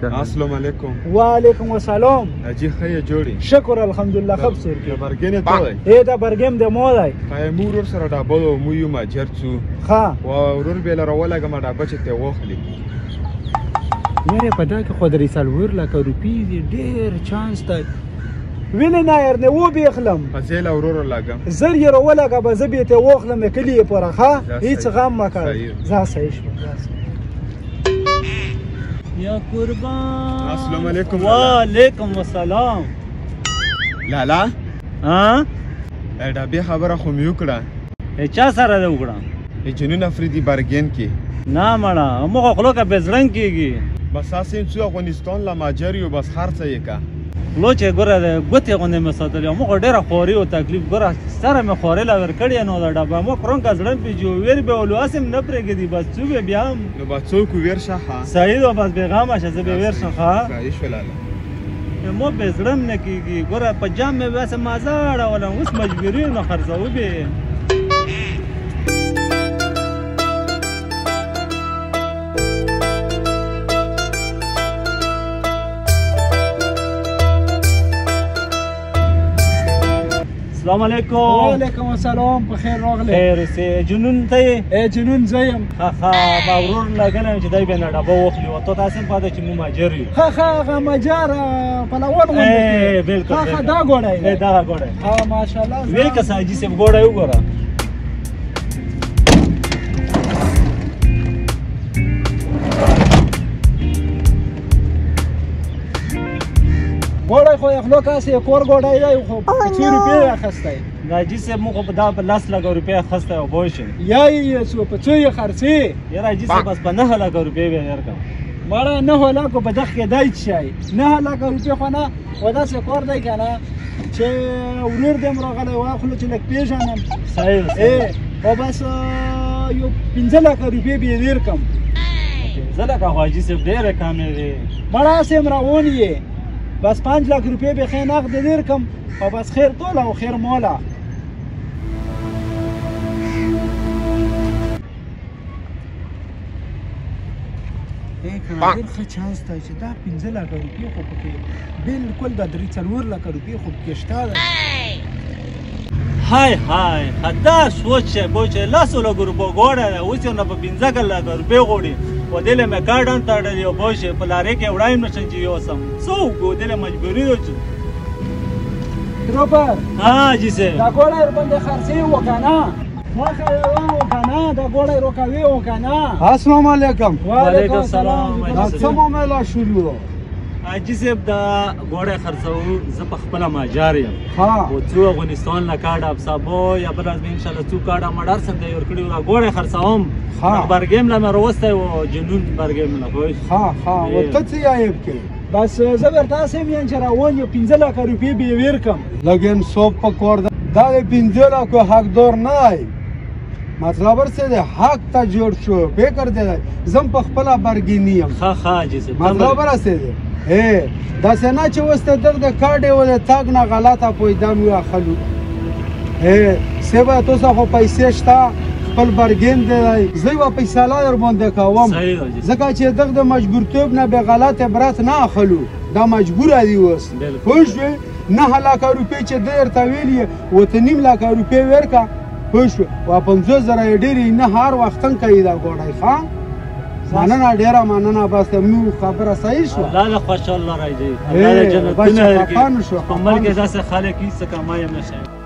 السلام علیکم. وعلیکم السلام. اجي خیر جوړی. شکر الحمدلله خب سر کې. برګین ته وای. دا برګم د مو دی. خای مور سره دا بل مو یو ما جرڅو. ها. و ورور به لره ولګه ما دا بچ ته وخلی. یاره په دا کې خو درې سالور لکه روپی دی ډیر چانس دی. وینې نه یار نه و به خلم. فزیل ورور لګم. زر یې ولګه به زبې ته وخلم کلی پوره ها. هیڅ غم مکه. زه صحیح شو. یا قربان. السلام علیکم. وعلیکم السلام. لالا ها دا به خبره خو میو کړه. چا سره ده وکړه؟ جنون افریدی برګین کې. نه مړه موږ خلک به زړن کېږي. بس اسیم څو افغانستان لا ماجری بس خرڅه یې کا. لو چې ګوره ګوتې غونډې مې ساتلې موږ ډېره خوري او تکلیف ګوره سره مې خورې لا ورکړې نو دا ډبه مو کرون کا زړن پیجو ویر به ولو اسیم نه پرېږدي بس څو به بیا نو با څوک ویر شخه صحیح او بس پیغام شه زه به ویر شخه صحیح شو لاله مو به زړم نه کېږي ګوره په جام مې واسه مازاړه ولا اوس مجبوري نه خرڅو به السلام علیکم. وعلیکم السلام. په خیر راغلی. خیر سه جنون ته جنون زیم. ها با ورور لګنه چې دای به نه ډبه وخلی او ته تاسو په دې چې مو ماجر یو. ها ماجر په لون غونډه. بالکل. ها دا ګوړای. دا ګوړای. ها ماشاءالله. ویل که ساجي سه ګوړای وګوره. ګوړای خو خلک اسې کور ګوړای دی خو 2 روپۍ اخستی. راجي صاحب موږ په دا په 10 لک روپۍ اخستی او بوی شي. یا یې څو په څو یې خرڅې؟ یا راجي صاحب بس په 9 لک روپۍ به درکړم. مړه 9 لک په دغه کې دی شي. 9 لک روپۍ خو نه و داسې کور دی که نه چې ورور دې هم راغلی واخلو چې لږ پېژنم. صحیح. او بس یو 15 لک روپۍ به یې درکړم. 15 لک خو حاجي صاحب ډېرې کمې دي. مړه هسې هم روان یې بس 5 لک روپۍ به خیر نقد درکم او بس خیر توله او خیر ماله. ډېر ښه چانس دی چې دا 15 لک روپۍ خو پکې بالکل دا 3-4 لک روپۍ خو پکې شته ده. های دا سوچ بوچ لاسو لګ روپۍ ګوړه اوس یو نه په 15 لک روپۍ غوړي و دل مې کارډن تړلی او بوشه په لارې کې وړایم نشم چې یوسم څوک دل مجبوري ده چې دروبر ها جی سه دا ګوړه باندې خرڅې وکنه وکنه دا ګوړه روکوي وکنه. السلام علیکم. وعلیکم السلام. څه معامله شروع حاجي صاحب دا ګوړه خرڅو زه په خپل ماجر یم. او څو افغانستان نه کارډ ابسابو یا بل ازمه ان شاء الله څو کارډ مډر سم دی ور کړی دا ګوړه خرڅوم. برګم لا مې وروسته او جنون برګم نه وای. او ته څه یې کې بس زه ورته سم یم چې راون یو 15 لک روپۍ به ورکم. لګین سوپ په کور دا 15 لک حقدار نه مطلب ورسې د حق ته جوړ شو فکر دی زم په خپل برګینی یم. حاجي صاحب مطلب ورسې دا څنګه چې وسته د کارډ ول تاګ نه غلطه پویدم یو خلو سبا تاسو خو پیسې شته خپل برګین دی زه یو پیسې لا در باندې کوم ځکه چې دغه د مجبورتوب نه به غلط عبرت نه اخلو دا مجبور دی اوس پوه 9 لک روپۍ چې درته ویلې وته 9 لک روپۍ ورکا پوه و 50,000 ډېرې نه هر وختن کوي دا ګوړی ښه مننه ډېره مننه بس مو خبره صحیح شو. الله خوشاله راځي. الله جنتونه ورکړي. په ملک داسې خلک هیڅ کمای هم نشي.